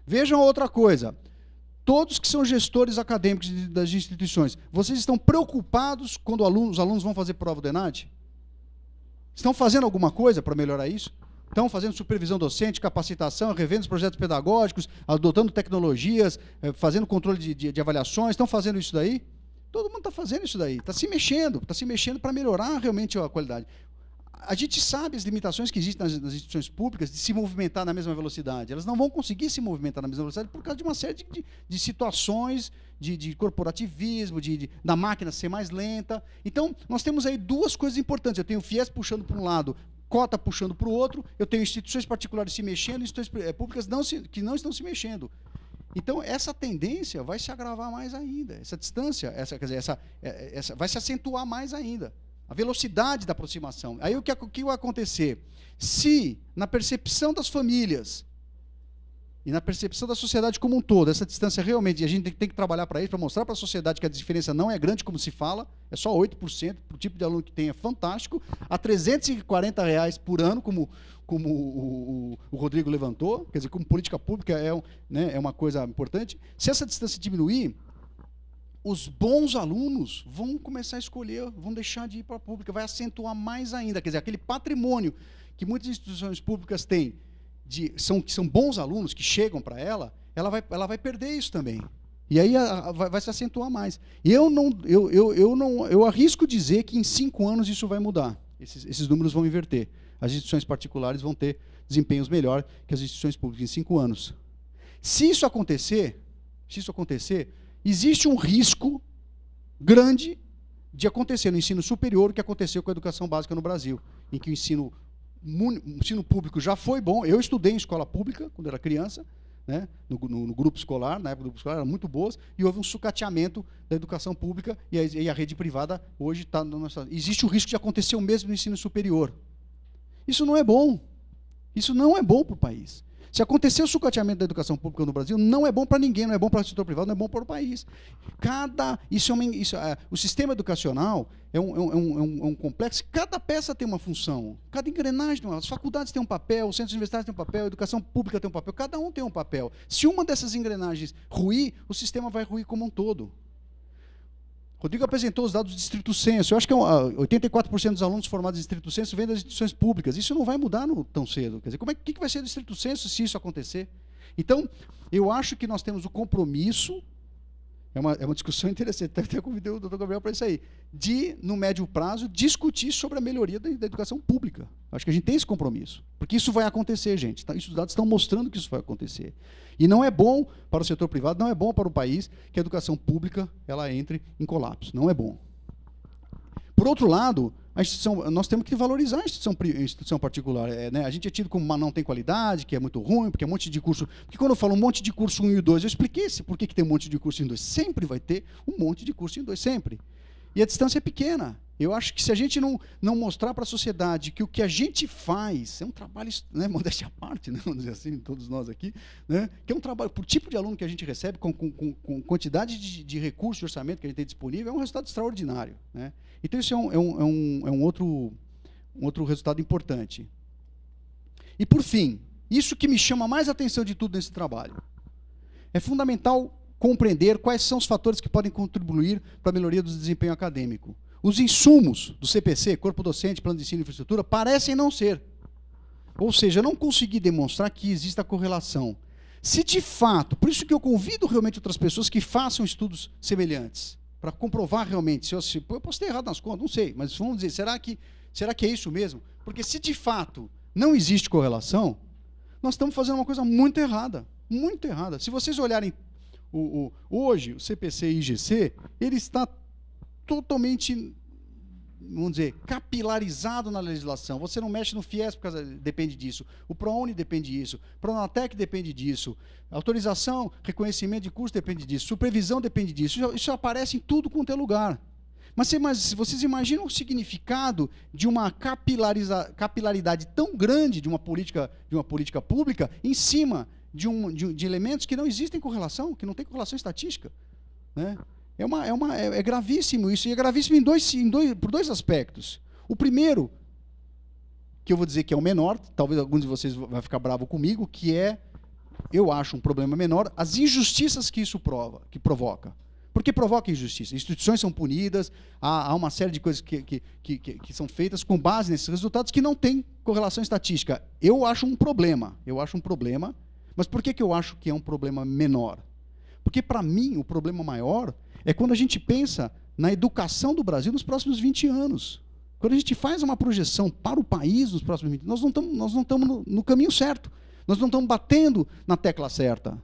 Vejam outra coisa. Todos que são gestores acadêmicos das instituições, vocês estão preocupados quando os alunos vão fazer prova do ENAD? Estão fazendo alguma coisa para melhorar isso? Estão fazendo supervisão docente, capacitação, revendo os projetos pedagógicos, adotando tecnologias, fazendo controle de avaliações, estão fazendo isso daí? Todo mundo está fazendo isso daí, está se mexendo para melhorar realmente a qualidade. A gente sabe as limitações que existem nas instituições públicas de se movimentar na mesma velocidade. Elas não vão conseguir se movimentar na mesma velocidade por causa de uma série de situações, de corporativismo, da máquina ser mais lenta. Então, nós temos aí duas coisas importantes. Eu tenho o FIES puxando para um lado, cota puxando para o outro, eu tenho instituições particulares se mexendo, instituições públicas que não estão se mexendo. Então, essa tendência vai se agravar mais ainda. Essa distância, vai se acentuar mais ainda. A velocidade da aproximação. Aí o que vai acontecer? Se, na percepção das famílias e na percepção da sociedade como um todo, essa distância realmente, e a gente tem que trabalhar para isso, para mostrar para a sociedade que a diferença não é grande como se fala, é só 8%, para o tipo de aluno que tem é fantástico, a R$ 340 por ano, como o Rodrigo levantou, quer dizer, como política pública é uma coisa importante. Se essa distância diminuir, os bons alunos vão começar a escolher, vão deixar de ir para a pública, vai acentuar mais ainda. Quer dizer, aquele patrimônio que muitas instituições públicas têm, que são bons alunos, que chegam para ela vai perder isso também. E aí vai se acentuar mais. Eu arrisco dizer que em 5 anos isso vai mudar. Esses números vão inverter. As instituições particulares vão ter desempenhos melhores que as instituições públicas em 5 anos. Se isso acontecer, existe um risco grande de acontecer no ensino superior o que aconteceu com a educação básica no Brasil, em que o ensino público já foi bom. Eu estudei em escola pública quando era criança, né, no grupo escolar, na época do grupo escolar, eram muito boas, e houve um sucateamento da educação pública, e a rede privada hoje está no nosso... Existe o risco de acontecer o mesmo no ensino superior. Isso não é bom. Isso não é bom para o país. Se acontecer o sucateamento da educação pública no Brasil, não é bom para ninguém, não é bom para o setor privado, não é bom para o país. O sistema educacional é um complexo, cada peça tem uma função, cada engrenagem tem uma. As faculdades têm um papel, os centros universitários têm um papel, a educação pública tem um papel, cada um tem um papel. Se uma dessas engrenagens ruir, o sistema vai ruir como um todo. Rodrigo apresentou os dados do Estrito Senso. Eu acho que 84% dos alunos formados em Estrito Senso vêm das instituições públicas. Isso não vai mudar tão cedo. Quer dizer, o que vai ser do Estrito Senso se isso acontecer? Então, eu acho que nós temos o compromisso, é uma discussão interessante, até convidei o doutor Gabriel para isso aí, de, no médio prazo, discutir sobre a melhoria da educação pública. Acho que a gente tem esse compromisso. Porque isso vai acontecer, gente. Os dados estão mostrando que isso vai acontecer. E não é bom para o setor privado, não é bom para o país que a educação pública ela entre em colapso. Não é bom. Por outro lado, nós temos que valorizar a instituição particular. Né? A gente é tido como uma não tem qualidade, que é muito ruim, porque é um monte de curso... Porque quando eu falo um monte de curso 1 e 2, eu expliquei por que tem um monte de curso em 2. Sempre vai ter um monte de curso em 2, sempre. E a distância é pequena. Eu acho que se a gente não mostrar para a sociedade que o que a gente faz é um trabalho, né, modéstia à parte, né, vamos dizer assim, todos nós aqui, né, que é um trabalho, por tipo de aluno que a gente recebe, com quantidade de recursos de orçamento que a gente tem disponível, é um resultado extraordinário. Né? Então, isso é um outro resultado importante. E, por fim, isso que me chama mais atenção de tudo nesse trabalho. É fundamental compreender quais são os fatores que podem contribuir para a melhoria do desempenho acadêmico. Os insumos do CPC, Corpo Docente, Plano de Ensino e Infraestrutura, parecem não ser. Ou seja, eu não consegui demonstrar que exista correlação. Se de fato, por isso que eu convido realmente outras pessoas que façam estudos semelhantes, para comprovar realmente, eu posso ter errado nas contas, não sei, mas vamos dizer, será que é isso mesmo? Porque se de fato não existe correlação, nós estamos fazendo uma coisa muito errada. Muito errada. Se vocês olharem hoje, o CPC e IGC, ele está totalmente, vamos dizer, capilarizado na legislação. Você não mexe no FIES porque depende disso. O ProUni depende disso. Pronatec depende disso. Autorização, reconhecimento de curso depende disso. Supervisão depende disso. Isso aparece em tudo quanto é lugar. Mas vocês imaginam o significado de uma capilaridade tão grande de uma política pública em cima de elementos que não existem correlação, que não tem correlação estatística, né? É gravíssimo isso, e é gravíssimo por dois aspectos. O primeiro, que eu vou dizer que é o menor, talvez alguns de vocês vão ficar bravos comigo, que eu acho um problema menor, as injustiças que isso provoca. Porque provoca injustiça. Instituições são punidas, há uma série de coisas que são feitas com base nesses resultados que não têm correlação estatística. Eu acho um problema, mas por que eu acho que é um problema menor? Porque, para mim, o problema maior é quando a gente pensa na educação do Brasil nos próximos 20 anos. Quando a gente faz uma projeção para o país nos próximos 20 anos, nós não estamos no caminho certo. Nós não estamos batendo na tecla certa.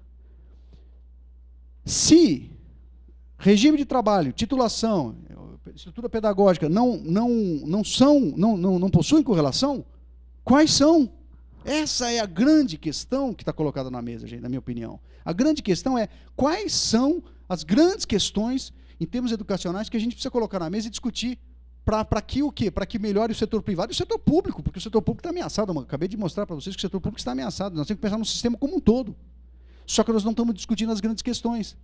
Se regime de trabalho, titulação, estrutura pedagógica não possuem correlação, quais são? Essa é a grande questão que está colocada na mesa, gente, na minha opinião. A grande questão é quais são as grandes questões em termos educacionais que a gente precisa colocar na mesa e discutir para que o quê? Para que melhore o setor privado e o setor público, porque o setor público está ameaçado. Eu acabei de mostrar para vocês que o setor público está ameaçado. Nós temos que pensar no sistema como um todo. Só que nós não estamos discutindo as grandes questões.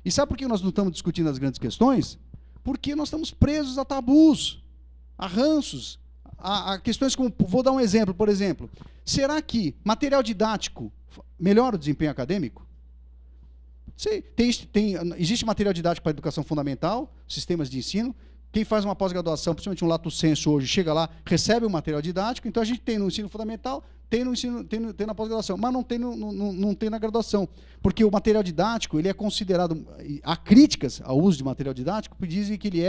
E sabe por que nós não estamos discutindo as grandes questões? Porque nós estamos presos a tabus, a ranços, a questões como... Vou dar um exemplo, por exemplo. Será que material didático melhora o desempenho acadêmico? Sim, existe material didático para a educação fundamental, sistemas de ensino. Quem faz uma pós-graduação, principalmente um lato sensu hoje, chega lá, recebe o material didático. Então, a gente tem no ensino fundamental tem no ensino, tem na pós-graduação, mas não tem na graduação, porque o material didático ele é considerado, há críticas ao uso de material didático, que dizem que ele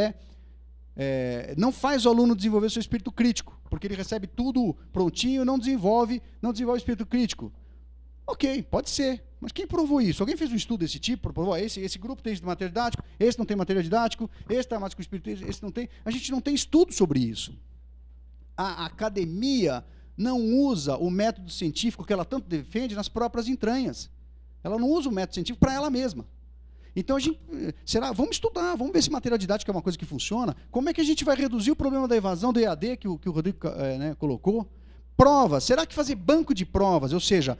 não faz o aluno desenvolver seu espírito crítico, porque ele recebe tudo prontinho e não desenvolve o espírito crítico. Ok, pode ser, mas quem provou isso? Alguém fez um estudo desse tipo, provou, esse grupo tem material didático, esse não tem material didático, esse está mais com o espírito, esse não tem. A gente não tem estudo sobre isso. A academia não usa o método científico que ela tanto defende nas próprias entranhas. Ela não usa o método científico para ela mesma. Então, vamos estudar, vamos ver se material didático é uma coisa que funciona. Como é que a gente vai reduzir o problema da evasão do EAD que o Rodrigo colocou? Prova. Será que fazer banco de provas, ou seja,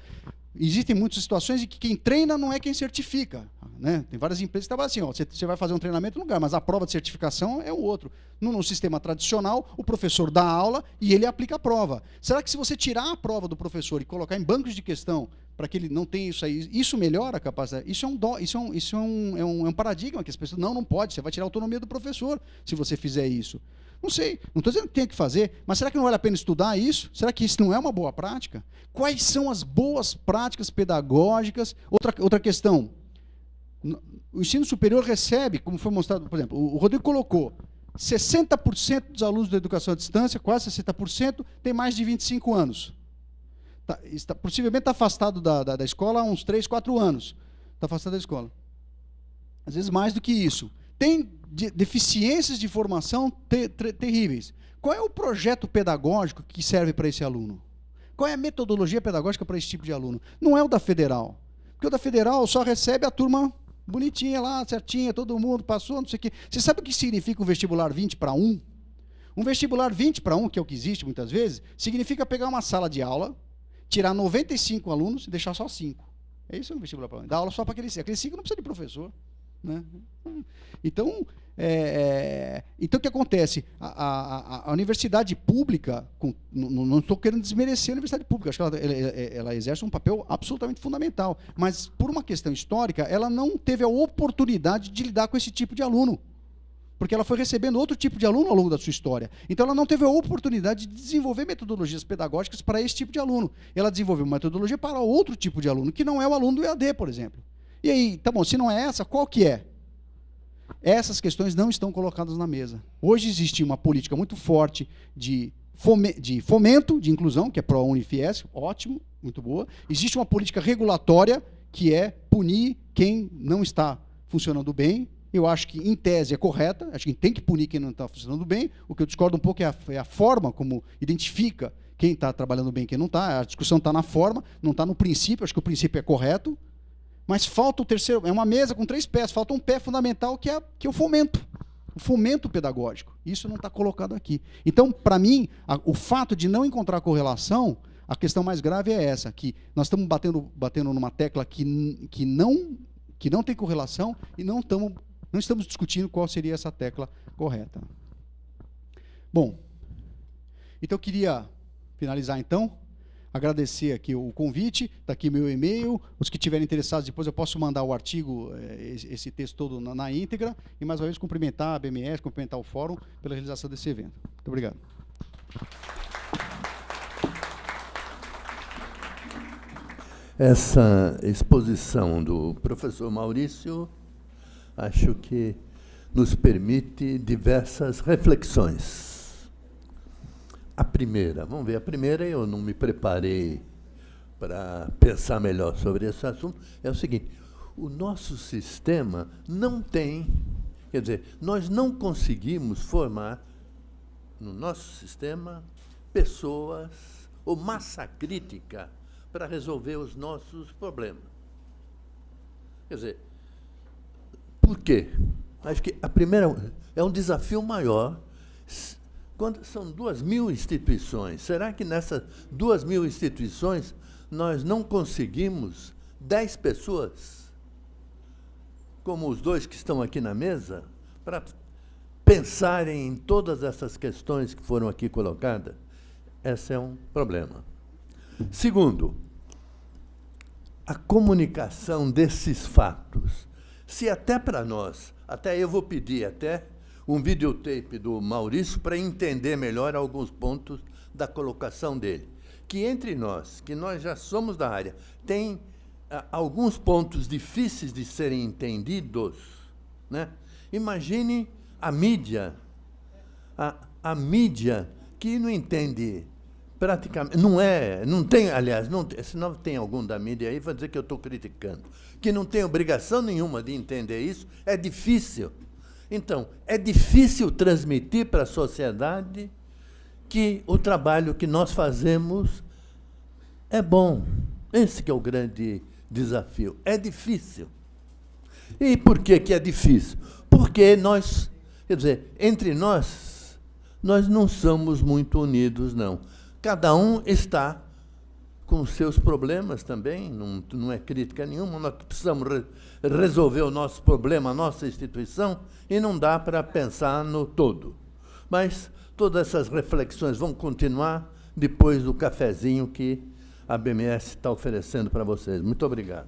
existem muitas situações em que quem treina não é quem certifica. Né? Tem várias empresas que trabalham assim, você vai fazer um treinamento no lugar, mas a prova de certificação é o outro. No sistema tradicional, o professor dá aula e ele aplica a prova. Será que se você tirar a prova do professor e colocar em bancos de questão para que ele não tenha isso aí, isso melhora a capacidade? Isso é um paradigma que as pessoas, não pode, você vai tirar a autonomia do professor se você fizer isso. Não sei, não estou dizendo que tem que fazer, mas será que não vale a pena estudar isso? Será que isso não é uma boa prática? Quais são as boas práticas pedagógicas? Outra questão, o ensino superior recebe, como foi mostrado, por exemplo, o Rodrigo colocou, 60% dos alunos da educação à distância, quase 60%, tem mais de 25 anos. Possivelmente está afastado da escola há uns 3, 4 anos. Está afastado da escola. Às vezes mais do que isso. Tem deficiências de formação terríveis. Qual é o projeto pedagógico que serve para esse aluno? Qual é a metodologia pedagógica para esse tipo de aluno? Não é o da federal. Porque o da federal só recebe a turma bonitinha lá, certinha, todo mundo passou, não sei o quê. Você sabe o que significa um vestibular 20 para 1? Um vestibular 20 para 1, que é o que existe muitas vezes, significa pegar uma sala de aula, tirar 95 alunos e deixar só 5. É isso um vestibular para 1. Dá aula só para aqueles 5. Aqueles 5 não precisa de professor. Né? Então, o que acontece? A universidade pública, não estou querendo desmerecer a universidade pública, acho que ela exerce um papel absolutamente fundamental, mas por uma questão histórica, ela não teve a oportunidade de lidar com esse tipo de aluno, porque ela foi recebendo outro tipo de aluno ao longo da sua história. Então, ela não teve a oportunidade de desenvolver metodologias pedagógicas para esse tipo de aluno. Ela desenvolveu uma metodologia para outro tipo de aluno, que não é o aluno do EAD, por exemplo. E aí, tá bom, se não é essa, qual que é? Essas questões não estão colocadas na mesa. Hoje existe uma política muito forte de fomento de inclusão, que é pró-Unifies, ótimo, muito boa. Existe uma política regulatória, que é punir quem não está funcionando bem. Eu acho que, em tese, é correta. Acho que tem que punir quem não está funcionando bem. O que eu discordo um pouco é a forma como identifica quem está trabalhando bem e quem não está. A discussão está na forma, não está no princípio. Acho que o princípio é correto. Mas falta o terceiro, é uma mesa com 3 pés, falta um pé fundamental que é o fomento pedagógico. Isso não está colocado aqui. Então, para mim, o fato de não encontrar correlação, a questão mais grave é essa, que nós estamos batendo numa tecla que não tem correlação e não estamos discutindo qual seria essa tecla correta. Bom, então eu queria finalizar então, agradecer aqui o convite, está aqui meu e-mail, os que estiverem interessados, depois eu posso mandar o artigo, esse texto todo na íntegra, e mais uma vez cumprimentar a BMS, cumprimentar o Fórum pela realização desse evento. Muito obrigado. Essa exposição do professor Maurício, acho que nos permite diversas reflexões. A primeira, vamos ver, a primeira eu não me preparei para pensar melhor sobre esse assunto, é o seguinte, o nosso sistema não tem, quer dizer, nós não conseguimos formar no nosso sistema pessoas ou massa crítica para resolver os nossos problemas. Quer dizer, por quê? Acho que a primeira é um desafio maior. Quando são 2.000 instituições, será que nessas 2.000 instituições nós não conseguimos 10 pessoas, como os 2 que estão aqui na mesa, para pensarem em todas essas questões que foram aqui colocadas? Esse é um problema. Segundo, a comunicação desses fatos. Se até para nós, até eu vou pedir até um videotape do Maurício para entender melhor alguns pontos da colocação dele, que entre nós, que nós já somos da área, tem alguns pontos difíceis de serem entendidos, né? Imagine a mídia, a mídia que não entende praticamente, não tem, aliás, se não tem algum da mídia aí, vai dizer que eu estou criticando, que não tem obrigação nenhuma de entender isso, é difícil. Então, é difícil transmitir para a sociedade que o trabalho que nós fazemos é bom. Esse que é o grande desafio. É difícil. E por que que é difícil? Porque nós, quer dizer, entre nós não somos muito unidos, não. Cada um está com seus problemas também, não é crítica nenhuma, nós precisamos resolver o nosso problema, a nossa instituição, e não dá para pensar no todo. Mas todas essas reflexões vão continuar depois do cafezinho que a BMS está oferecendo para vocês. Muito obrigado.